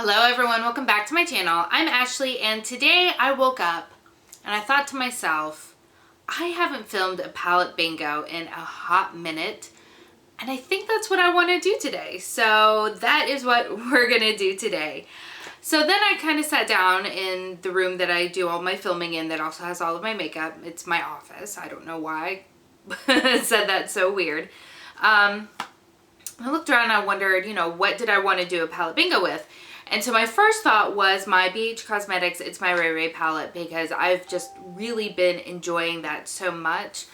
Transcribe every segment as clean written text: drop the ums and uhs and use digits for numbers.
Hello everyone, welcome back to my channel. I'm Ashley and today I woke up and I thought to myself, I haven't filmed a palette bingo in a hot minute and I think that's what I want to do today. So that is what we're going to do today. So then I kind of sat down in the room that I do all my filming in that also has all of my makeup. It's my office. I don't know why I said that so weird. I looked around and I wondered, what did I want to do a palette bingo with? And so my first thought was my BH Cosmetics It's My Ray Ray palette because I've just really been enjoying that so much.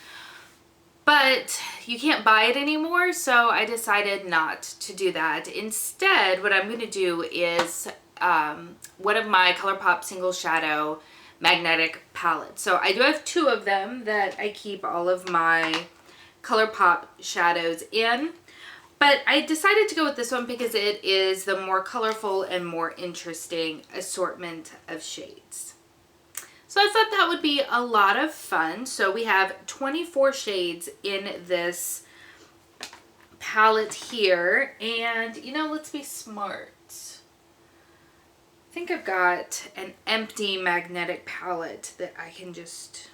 But you can't buy it anymore, so I decided not to do that. Instead, what I'm going to do is one of my ColourPop Single Shadow magnetic palettes. So I do have two of them that I keep all of my ColourPop shadows in. But I decided to go with this one because it is the more colorful and more interesting assortment of shades. So I thought that would be a lot of fun. So we have 24 shades in this palette here. And, let's be smart. I think I've got an empty magnetic palette that I can just...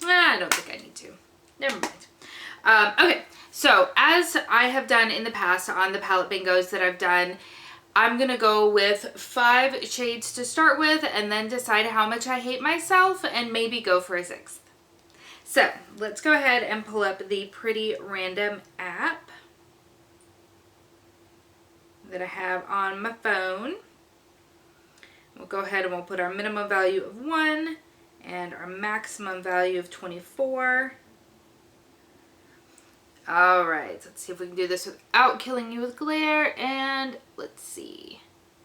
I don't think I need to. Never mind. Okay. So, as I have done in the past on the palette bingos that I've done, I'm going to go with 5 shades to start with and then decide how much I hate myself and maybe go for a 6th. So, let's go ahead and pull up the Pretty Random app that I have on my phone. We'll go ahead and we'll put our minimum value of 1 and our maximum value of 24. Alright, let's see if we can do this without killing you with glare, and let's see.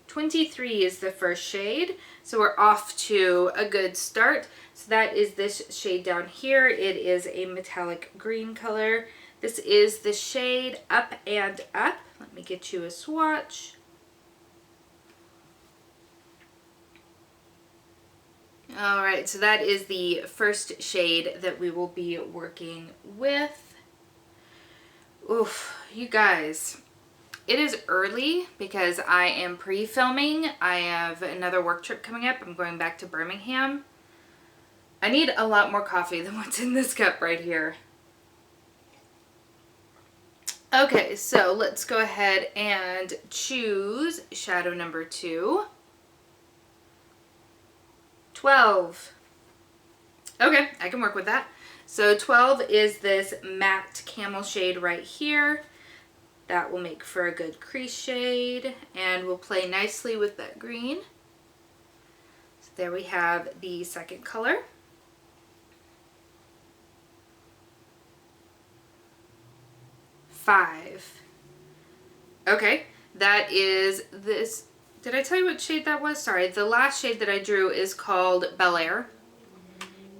23 is the first shade, so we're off to a good start. So that is this shade down here. It is a metallic green color. This is the shade Up and Up. Let me get you a swatch. Alright, so that is the first shade that we will be working with. Oof, you guys, it is early because I am pre-filming. I have another work trip coming up. I'm going back to Birmingham. I need a lot more coffee than what's in this cup right here. Okay, so let's go ahead and choose shadow number 2. 12. Okay, I can work with that. So 12 is this matte camel shade right here. That will make for a good crease shade and will play nicely with that green. So there we have the second color. 5. Okay, that is this. Did I tell you what shade that was? Sorry, the last shade that I drew is called Bel Air.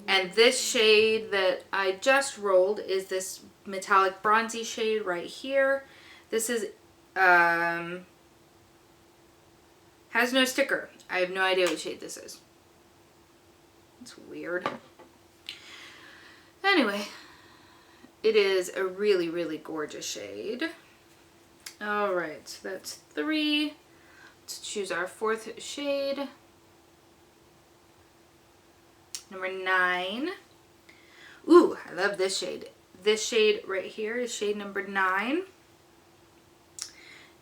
And this shade that I just rolled is this metallic bronzy shade right here. This is, has no sticker. I have no idea what shade this is. It's weird. Anyway, it is a really, really gorgeous shade. Alright, so that's 3. Let's choose our 4th shade. Number 9. Ooh, I love this shade. This shade right here is shade number 9.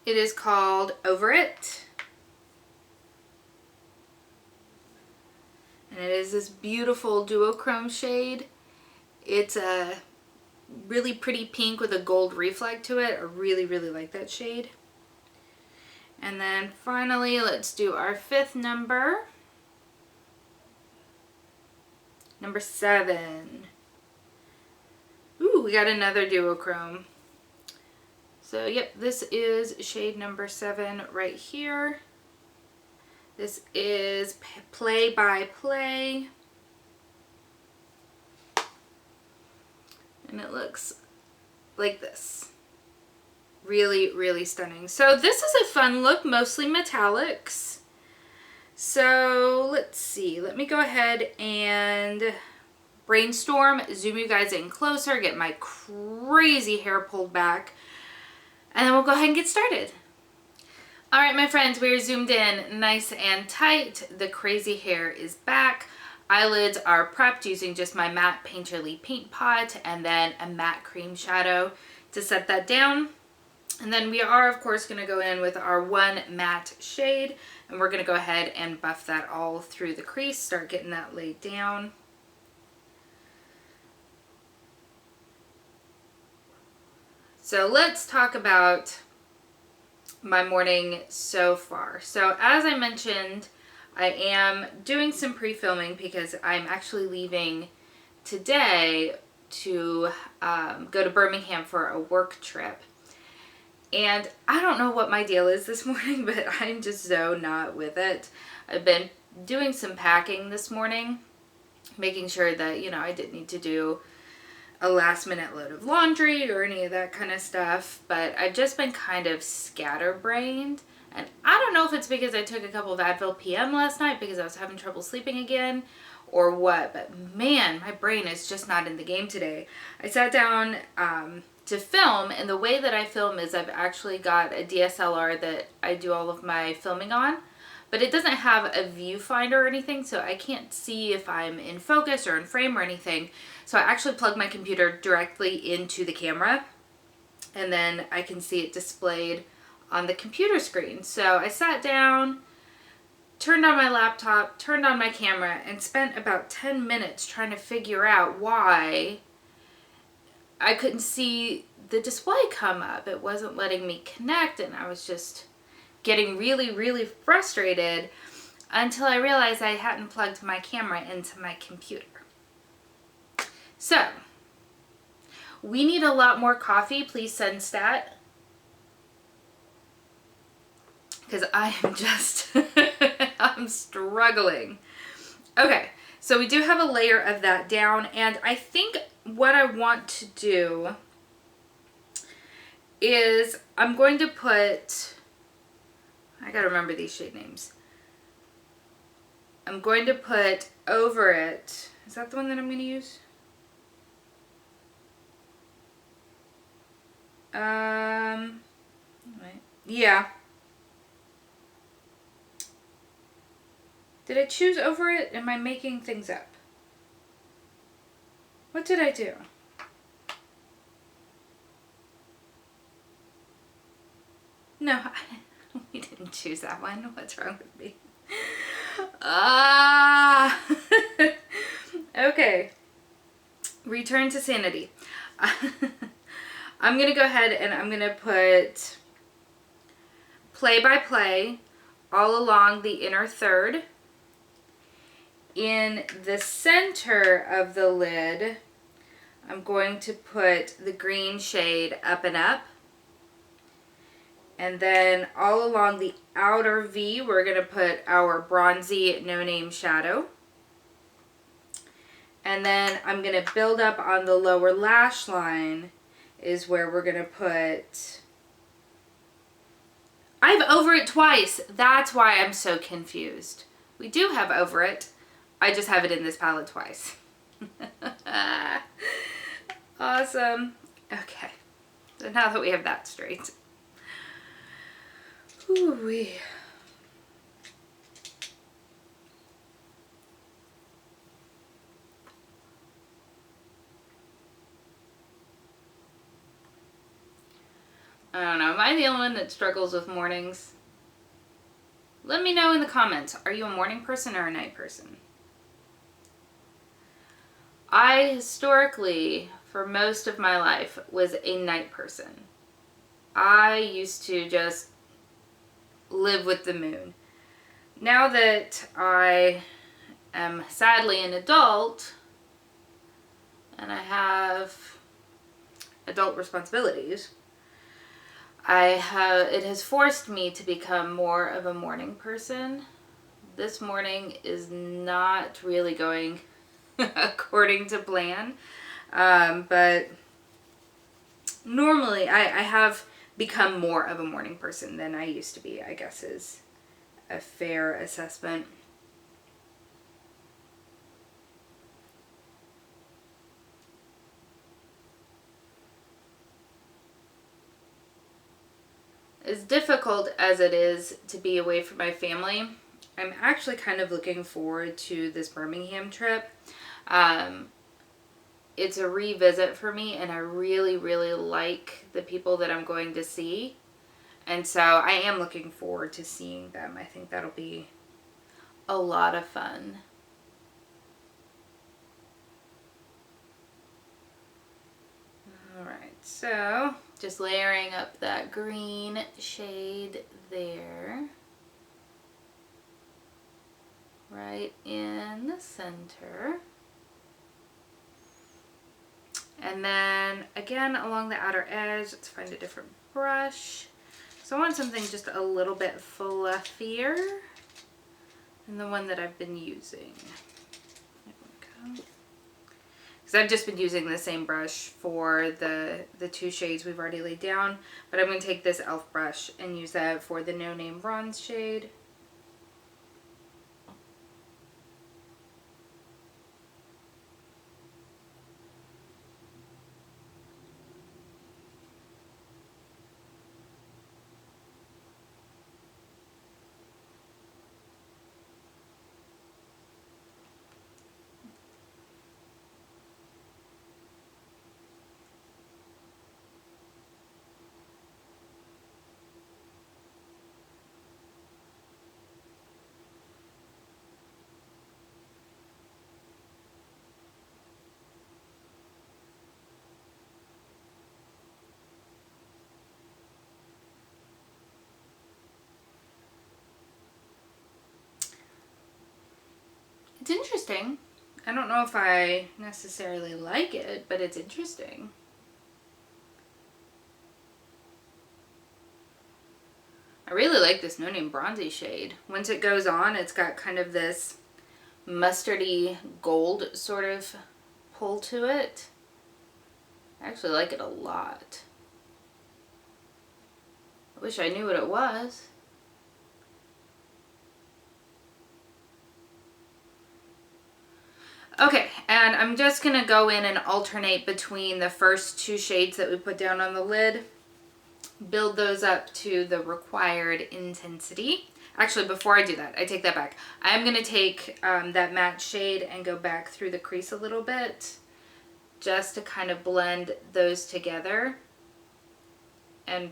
It is called Over It. And it is this beautiful duochrome shade. It's a really pretty pink with a gold reflect to it. I really, really like that shade. And then finally, let's do our 5th number. Number 7. Ooh, we got another duochrome. So, yep, this is shade number 7 right here. This is Play by Play. And it looks like this. Really, really stunning. So this is a fun look, mostly metallics. So let's see, let me go ahead and brainstorm, zoom you guys in closer, get my crazy hair pulled back, and then we'll go ahead and get started. All right, my friends, we are zoomed in nice and tight. The crazy hair is back. Eyelids are prepped using just my matte Painterly paint pot and then a matte cream shadow to set that down. And then we are, of course, going to go in with our one matte shade, and we're going to go ahead and buff that all through the crease, start getting that laid down. So let's talk about my morning so far. So as I mentioned, I am doing some pre-filming because I'm actually leaving today to go to Birmingham for a work trip. And I don't know what my deal is this morning, but I'm just so not with it. I've been doing some packing this morning, making sure that, you know, I didn't need to do a last minute load of laundry or any of that kind of stuff, but I've just been kind of scatterbrained. And I don't know if it's because I took a couple of Advil PM last night because I was having trouble sleeping again or what, but man, my brain is just not in the game today. I sat down to film, and the way that I film is I've actually got a DSLR that I do all of my filming on, but it doesn't have a viewfinder or anything, so I can't see if I'm in focus or in frame or anything. So I actually plug my computer directly into the camera, and then I can see it displayed on the computer screen. So I sat down, turned on my laptop, turned on my camera, and spent about 10 minutes trying to figure out why I couldn't see the display come up. It wasn't letting me connect, and I was just getting really, really frustrated until I realized I hadn't plugged my camera into my computer. So, we need a lot more coffee. Please send stat. Because I am just, I'm struggling. Okay, so we do have a layer of that down, and I think what I want to do is I'm going to put, I gotta remember these shade names. I'm going to put over it, is that the one that I'm going to use? Right. Yeah. Did I choose over it? Am I making things up? What did I do? No, we didn't choose that one. What's wrong with me? Ah. Okay. Return to sanity. I'm going to go ahead and I'm going to put play by play all along the inner third. In the center of the lid, I'm going to put the green shade Up and Up. And then all along the outer V, we're going to put our bronzy No Name shadow. And then I'm going to build up on the lower lash line is where we're going to put... I have Over It twice. That's why I'm so confused. We do have Over It. I just have it in this palette twice. Awesome. Okay. So now that we have that straight. Ooh-wee. I don't know. Am I the only one that struggles with mornings? Let me know in the comments. Are you a morning person or a night person? I historically, for most of my life, was a night person. I used to just live with the moon. Now that I am sadly an adult and I have adult responsibilities, it has forced me to become more of a morning person. This morning is not really going according to plan, but normally I have become more of a morning person than I used to be, I guess is a fair assessment. As difficult as it is to be away from my family, I'm actually kind of looking forward to this Birmingham trip. It's a revisit for me, and I really, really like the people that I'm going to see. And so I am looking forward to seeing them. I think that'll be a lot of fun. Alright, so just layering up that green shade there. Right in the center. And then again along the outer edge, let's find a different brush. So I want something just a little bit fluffier than the one that I've been using. There we go. Because I've just been using the same brush for the two shades we've already laid down. But I'm going to take this e.l.f. brush and use that for the No Name Bronze shade. It's interesting. I don't know if I necessarily like it, but it's interesting. I really like this No Name Bronzy shade. Once it goes on, it's got kind of this mustardy gold sort of pull to it. I actually like it a lot. I wish I knew what it was. Okay, and I'm just going to go in and alternate between the first two shades that we put down on the lid. Build those up to the required intensity. Actually, before I do that, I take that back. I'm going to take that matte shade and go back through the crease a little bit just to kind of blend those together and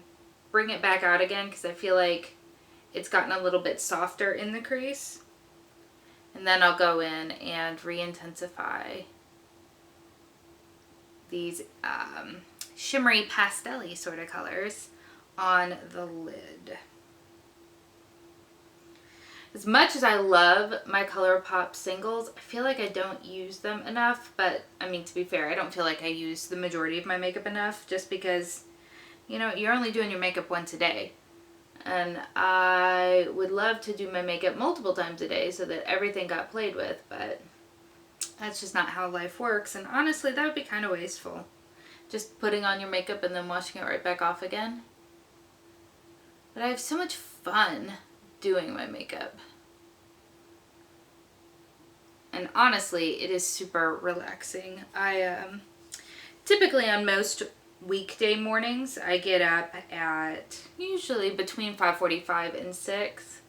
bring it back out again because I feel like it's gotten a little bit softer in the crease. And then I'll go in and re-intensify these shimmery pastel-y sort of colors on the lid. As much as I love my ColourPop singles, I feel like I don't use them enough, but I mean, to be fair, I don't feel like I use the majority of my makeup enough just because, you know, you're only doing your makeup once a day. And I would love to do my makeup multiple times a day so that everything got played with, but that's just not how life works. And honestly, that would be kind of wasteful. Just putting on your makeup and then washing it right back off again. But I have so much fun doing my makeup. And honestly, it is super relaxing. I typically on most weekday mornings, I get up at usually between 5:45 and 6.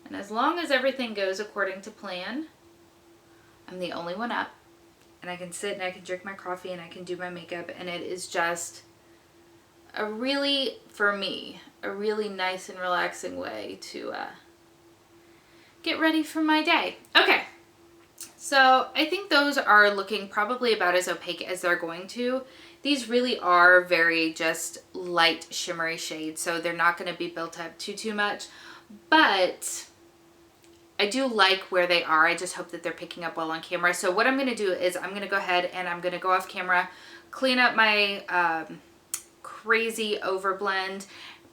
And as long as everything goes according to plan, I'm the only one up. And I can sit and I can drink my coffee and I can do my makeup. And it is just a really, for me, a really nice and relaxing way to get ready for my day. Okay. So I think those are looking probably about as opaque as they're going to. These really are very just light shimmery shades, so they're not going to be built up too much. But I do like where they are. I just hope that they're picking up well on camera. So what I'm going to do is I'm going to go ahead and I'm going to go off camera, clean up my crazy overblend,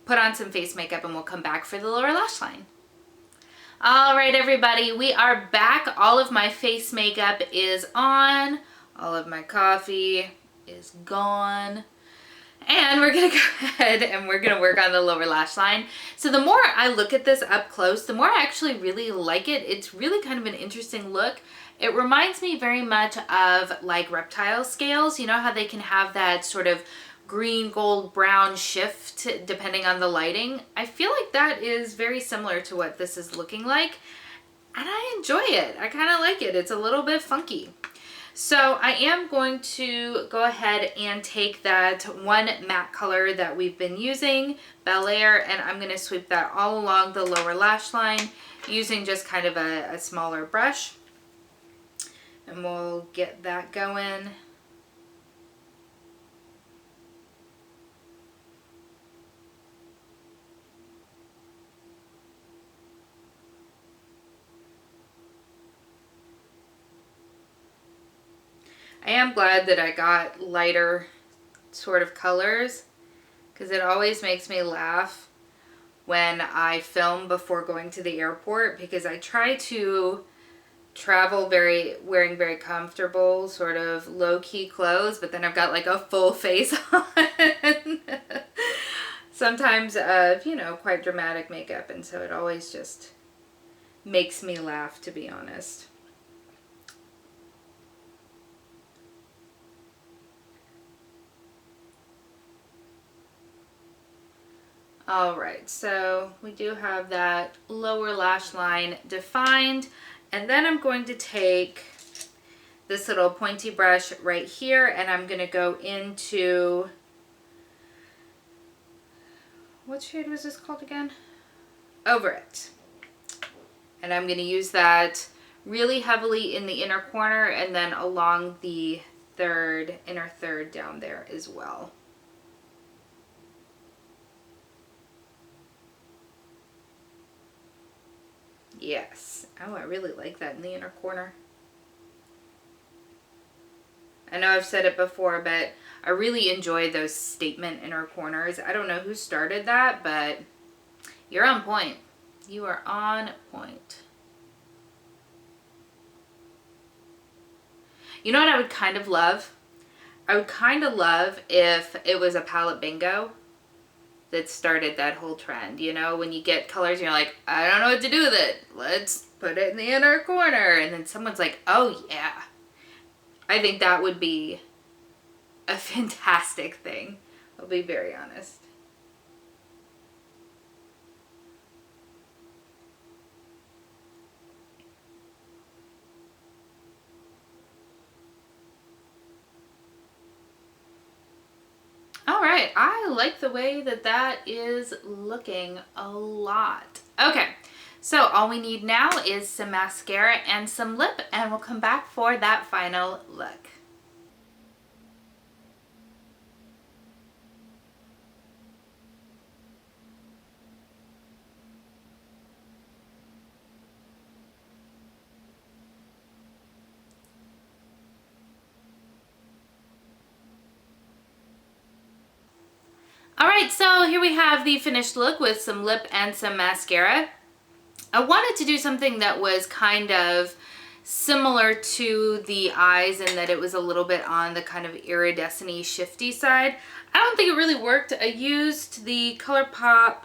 put on some face makeup, and we'll come back for the lower lash line. All right, everybody, we are back. All of my face makeup is on. All of my coffee is gone. And we're going to go ahead and we're going to work on the lower lash line. So the more I look at this up close, the more I actually really like it. It's really kind of an interesting look. It reminds me very much of like reptile scales. You know how they can have that sort of green, gold, brown shift depending on the lighting. I feel like that is very similar to what this is looking like, and I enjoy it. I kind of like it. It's a little bit funky. So I am going to go ahead and take that one matte color that we've been using, Bel Air, and I'm going to sweep that all along the lower lash line using just kind of a smaller brush. And we'll get that going. I am glad that I got lighter sort of colors, because it always makes me laugh when I film before going to the airport, because I try to travel wearing very comfortable, sort of low-key clothes, but then I've got like a full face on. Sometimes of, you know, quite dramatic makeup, and so it always just makes me laugh, to be honest. Alright, so we do have that lower lash line defined, and then I'm going to take this little pointy brush right here, and I'm going to go into, what shade was this called again? Over It. And I'm going to use that really heavily in the inner corner and then along the inner third down there as well. Yes. Oh, I really like that in the inner corner. I know I've said it before, but I really enjoy those statement inner corners. I don't know who started that, but you're on point. You are on point. You know what I would kind of love? I would kind of love if it was a palette bingo that started that whole trend. You know, when you get colors and you're like, I don't know what to do with it. Let's put it in the inner corner. And then someone's like, oh yeah. I think that would be a fantastic thing. I'll be very honest. Alright, I like the way that that is looking a lot. Okay, so all we need now is some mascara and some lip, and we'll come back for that final look. Alright, so here we have the finished look with some lip and some mascara. I wanted to do something that was kind of similar to the eyes in that it was a little bit on the kind of iridescent-y, shifty side. I don't think it really worked. I used the ColourPop,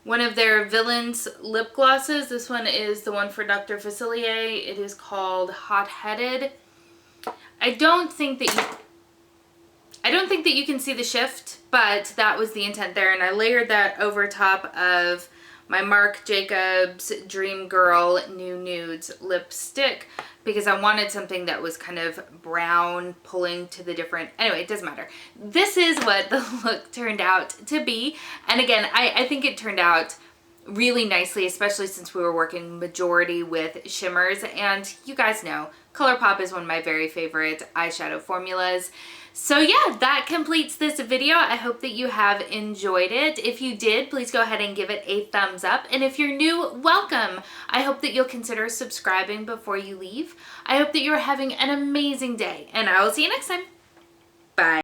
one of their Villains lip glosses. This one is the one for Dr. Facilier. It is called Hot Headed. I don't think that you can see the shift, but that was the intent there, and I layered that over top of my Marc Jacobs Dream Girl New Nudes lipstick because I wanted something that was kind of brown, pulling to the different, anyway, it doesn't matter. This is what the look turned out to be, and again, I think it turned out really nicely, especially since we were working majority with shimmers, and you guys know ColourPop is one of my very favorite eyeshadow formulas. So yeah, that completes this video. I hope that you have enjoyed it. If you did, please go ahead and give it a thumbs up. And if you're new, welcome. I hope that you'll consider subscribing before you leave. I hope that you're having an amazing day, and I will see you next time. Bye.